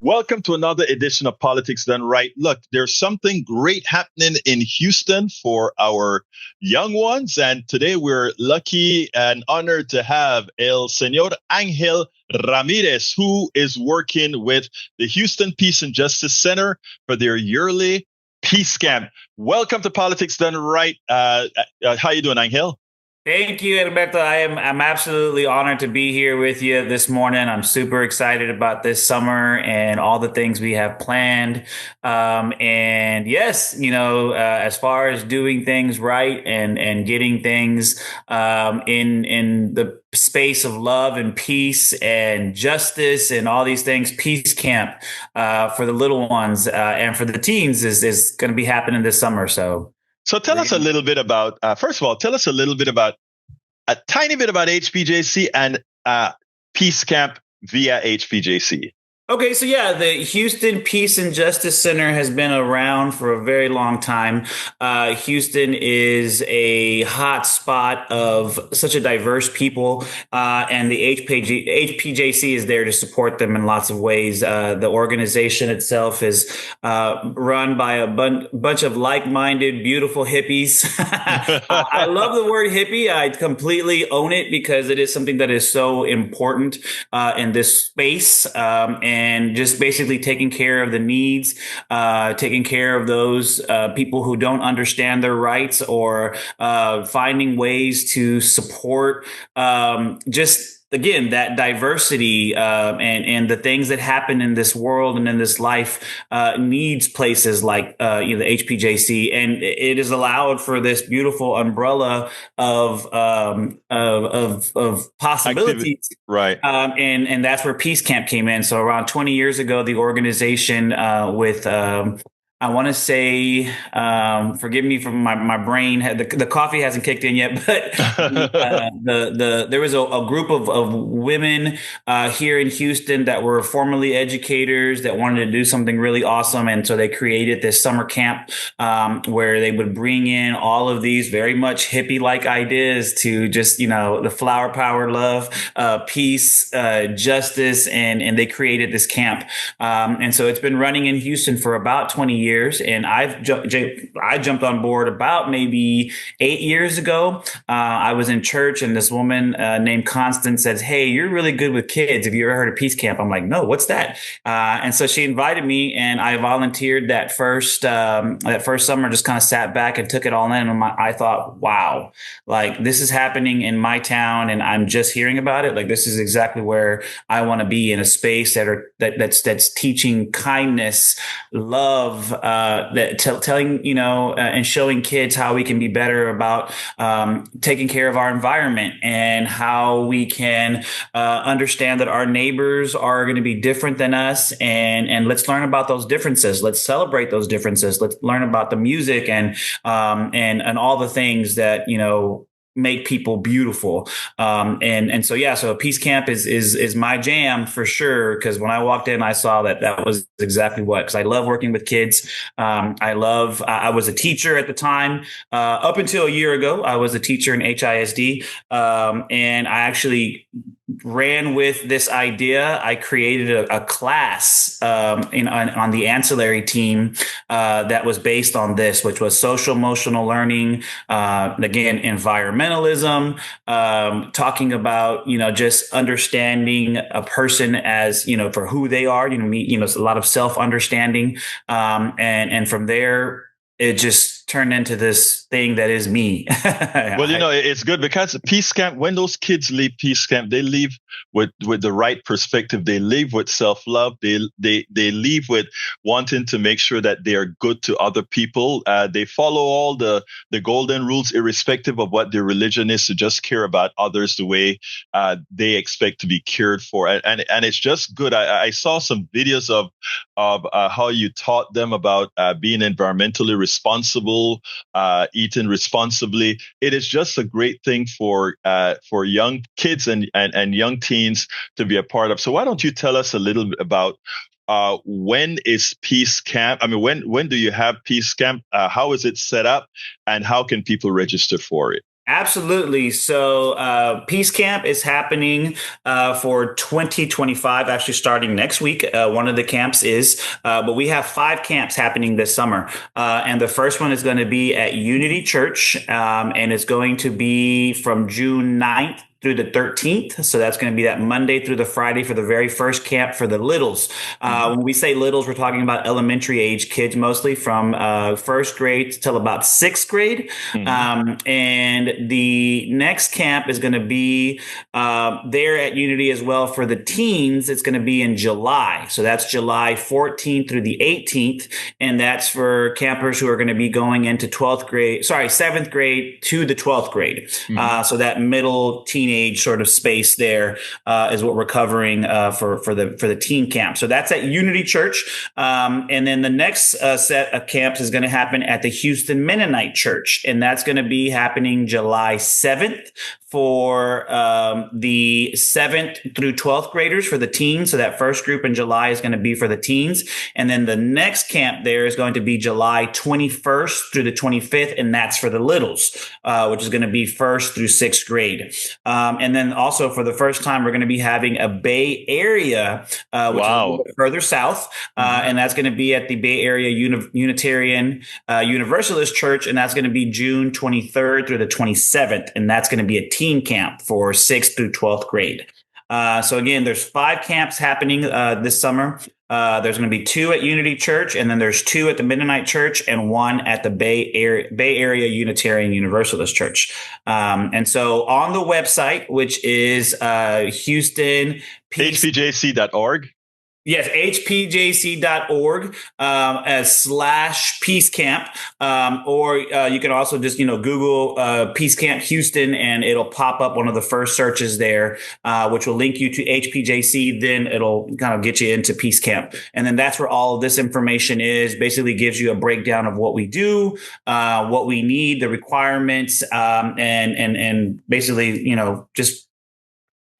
Welcome to another edition of Politics Done Right. Look, there's something great happening in Houston for our young ones. And today we're lucky and honored to have El Señor Ángel Ramirez, who is working with the Houston Peace and Justice Center for their yearly peace camp. Welcome to Politics Done Right. How you doing, Ángel? Thank you, Egberto. I'm absolutely honored to be here with you this morning. I'm super excited about this summer and all the things we have planned. And yes, as far as doing things right and getting things in the space of love and peace and justice and all these things, Peace Camp for the little ones and for the teens is going to be happening this summer. So tell us a little bit about, first of all, tell us a little bit about, a tiny bit about HPJC and Peace Camp via HPJC. Okay, so yeah, the Houston Peace and Justice Center has been around for a very long time. Houston is a hot spot of such a diverse people, and the HPJC is there to support them in lots of ways. The organization itself is run by a bunch of like-minded, beautiful hippies. I love the word hippie. I completely own it because it is something that is so important in this space. And just basically taking care of the needs, taking care of those people who don't understand their rights, or finding ways to support just again, that diversity and the things that happen in this world and in this life needs places like the HPJC, and it is allowed for this beautiful umbrella of possibilities, right? And that's where Peace Camp came in. So around 20 years ago, the organization with I want to say, forgive me for my brain. The coffee hasn't kicked in yet, but there was a group of women here in Houston that were formerly educators that wanted to do something really awesome, and so they created this summer camp where they would bring in all of these very much hippie-like ideas to just the flower power, love, peace, justice, and they created this camp, and so it's been running in Houston for about 20 years. And I jumped on board about maybe 8 years ago. I was in church, and this woman named Constance says, "Hey, you're really good with kids. Have you ever heard of Peace Camp?" I'm like, "No, what's that?" And so she invited me, and I volunteered that first summer. Just kind of sat back and took it all in. And I thought, wow, like this is happening in my town, and I'm just hearing about it. Like this is exactly where I want to be, in a space that's teaching kindness, love. Telling and showing kids how we can be better about taking care of our environment, and how we can understand that our neighbors are going to be different than us, and let's learn about those differences. Let's celebrate those differences. Let's learn about the music and all the things that make people beautiful. So Peace Camp is my jam for sure. Because when I walked in, I saw that was exactly what, because I love working with kids. I was a teacher at the time, up until a year ago. I was a teacher in HISD. And I actually ran with this idea. I created a class on the ancillary team that was based on this, which was social emotional learning, again, environmentalism, talking about just understanding a person as for who they are. It's a lot of self-understanding, and from there it just turned into this thing that is me. Well, it's good because Peace Camp, when those kids leave Peace Camp, they leave with the right perspective. They leave with self-love. They leave with wanting to make sure that they are good to other people. They follow all the golden rules, irrespective of what their religion is, to just care about others the way they expect to be cared for. And it's just good. I saw some videos of how you taught them about being environmentally responsible, eating responsibly. It is just a great thing for young kids and young teens to be a part of. So why don't you tell us a little bit about when is Peace Camp? I mean, when do you have Peace Camp? How is it set up, and how can people register for it? Absolutely. So, Peace Camp is happening for 2025, actually starting next week. One of the camps is, but we have 5 camps happening this summer. And the first one is going to be at Unity Church, and it's going to be from June 9th through the 13th. So that's going to be that Monday through the Friday for the very first camp for the littles. When we say littles, we're talking about elementary age kids, mostly from first grade till about 6th grade. And the next camp is going to be there at Unity as well for the teens. It's going to be in July. So that's July 14th through the 18th. And that's for campers who are going to be going into 7th grade to the 12th grade. So that middle teenage sort of space there is what we're covering for the teen camp. So that's at Unity Church. And then the next set of camps is going to happen at the Houston Mennonite Church. And that's going to be happening July 7th for the 7th through 12th graders for the teens. So that first group in July is going to be for the teens. And then the next camp there is going to be July 21st through the 25th. And that's for the littles, which is going to be 1st through 6th grade. And then also for the first time, we're going to be having a Bay Area, which is a little bit further south. And that's going to be at the Bay Area Unitarian Universalist Church. And that's going to be June 23rd through the 27th. And that's going to be a teen camp for 6th through 12th grade. So again, there's 5 camps happening this summer. There's going to be 2 at Unity Church, and then there's 2 at the Mennonite Church, and 1 at the Bay Area Unitarian Universalist Church. And so on the website, which is Houston HPJC.org. Yes, hpjc.org / Peace Camp. Or you can also just, Google Peace Camp Houston, and it'll pop up one of the first searches there, which will link you to HPJC. Then it'll kind of get you into Peace Camp. And then that's where all of this information is. Basically gives you a breakdown of what we do, what we need, the requirements, and basically, just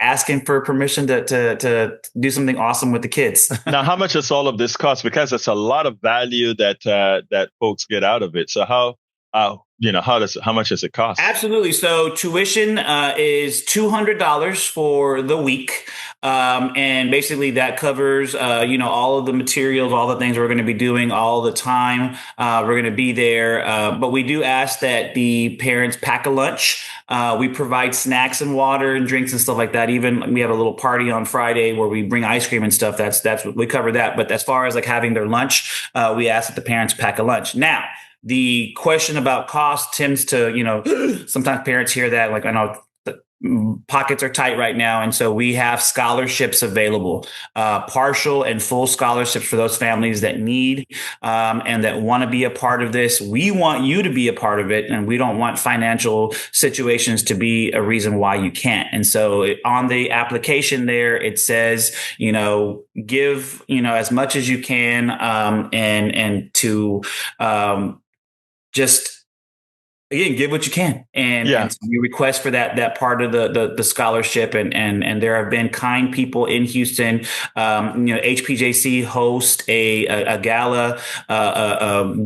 asking for permission to do something awesome with the kids. Now, how much does all of this cost? Because it's a lot of value that folks get out of it. So how much does it cost? Absolutely. So tuition is $200 for the week. And basically that covers, all of the materials, all the things we're going to be doing all the time. We're going to be there. But we do ask that the parents pack a lunch. We provide snacks and water and drinks and stuff like that. Even we have a little party on Friday where we bring ice cream and stuff. That's what we cover that. But as far as like having their lunch, we ask that the parents pack a lunch. Now, the question about cost tends to, sometimes parents hear that, like, I know pockets are tight right now. And so we have scholarships available, partial and full scholarships for those families that need and that want to be a part of this. We want you to be a part of it. And we don't want financial situations to be a reason why you can't. And so on the application there, it says, give, as much as you can and to just, again, give what you can. And so we request for that part of the scholarship. And there have been kind people in Houston. HPJC hosts a gala,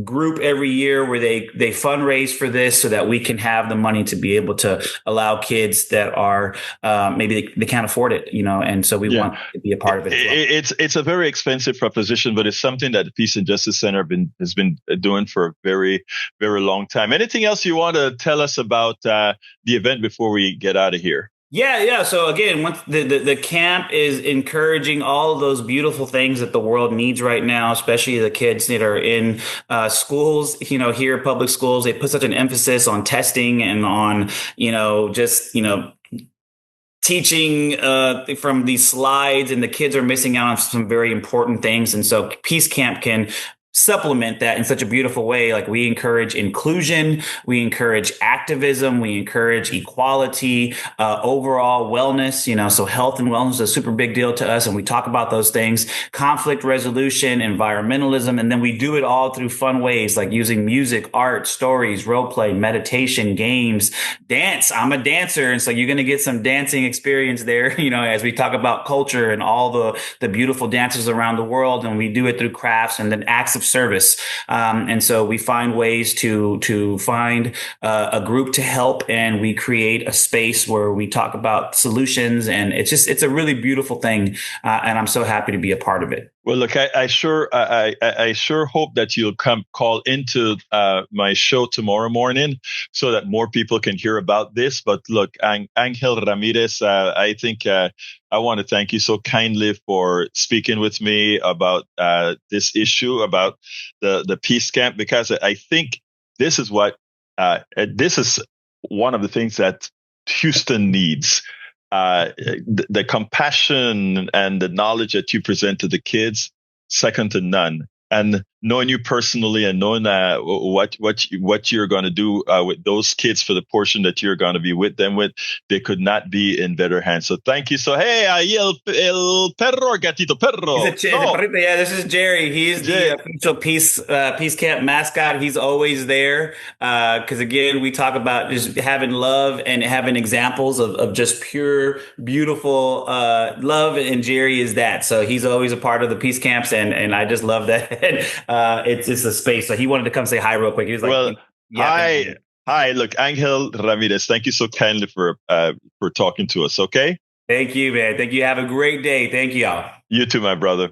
group every year where they fundraise for this so that we can have the money to be able to allow kids that are, maybe they can't afford it, and so we want to be a part of it as well. It's a very expensive proposition, but it's something that the Peace and Justice Center has been doing for a very, very long time. Anything else you want to tell us about the event before we get out of here? Yeah. So again, once the camp is encouraging all of those beautiful things that the world needs right now, especially the kids that are in schools, here public schools, they put such an emphasis on testing and on, teaching from these slides, and the kids are missing out on some very important things. And so Peace Camp can supplement that in such a beautiful way. Like, we encourage inclusion, we encourage activism, we encourage equality, overall wellness, so health and wellness is a super big deal to us. And we talk about those things, conflict resolution, environmentalism, and then we do it all through fun ways, like using music, art, stories, role play, meditation, games, dance. I'm a dancer. And so you're going to get some dancing experience there, as we talk about culture and all the beautiful dances around the world. And we do it through crafts and then acts of of service. And so we find ways to find a group to help, and we create a space where we talk about solutions, and it's a really beautiful thing. And I'm so happy to be a part of it. Well, look, I sure hope that you'll call into my show tomorrow morning so that more people can hear about this. But look, Angel Ramirez, I think I want to thank you so kindly for speaking with me about this issue about the peace camp, because I think this is this is one of the things that Houston needs. The compassion and the knowledge that you present to the kids, second to none. And knowing you personally and knowing what you're going to do with those kids for the portion that you're going to be with them with, they could not be in better hands. So thank you. So hey, el perro or gatito perro? Yeah, this is Jerry. He's the official peace camp mascot. He's always there because again, we talk about just having love and having examples of just pure, beautiful love, and Jerry is that. So he's always a part of the peace camps, and I just love that. It's just a space. So he wanted to come say hi real quick. He was like, well, hi. Look, Angel Ramirez, thank you so kindly for talking to us. Okay. Thank you, man. Thank you. Have a great day. Thank you all. You too, my brother.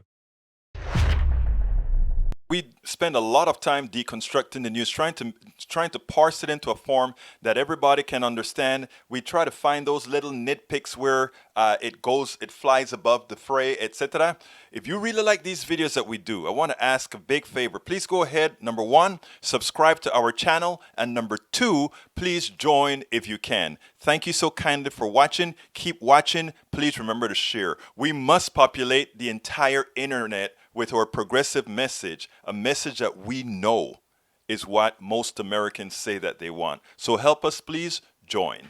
We spend a lot of time deconstructing the news, trying to parse it into a form that everybody can understand. We try to find those little nitpicks where it flies above the fray, etc. If you really like these videos that we do, I want to ask a big favor. Please go ahead. Number 1, subscribe to our channel. And number 2, please join if you can. Thank you so kindly for watching. Keep watching. Please remember to share. We must populate the entire internet with our progressive message, a message that we know is what most Americans say that they want. So help us, please join.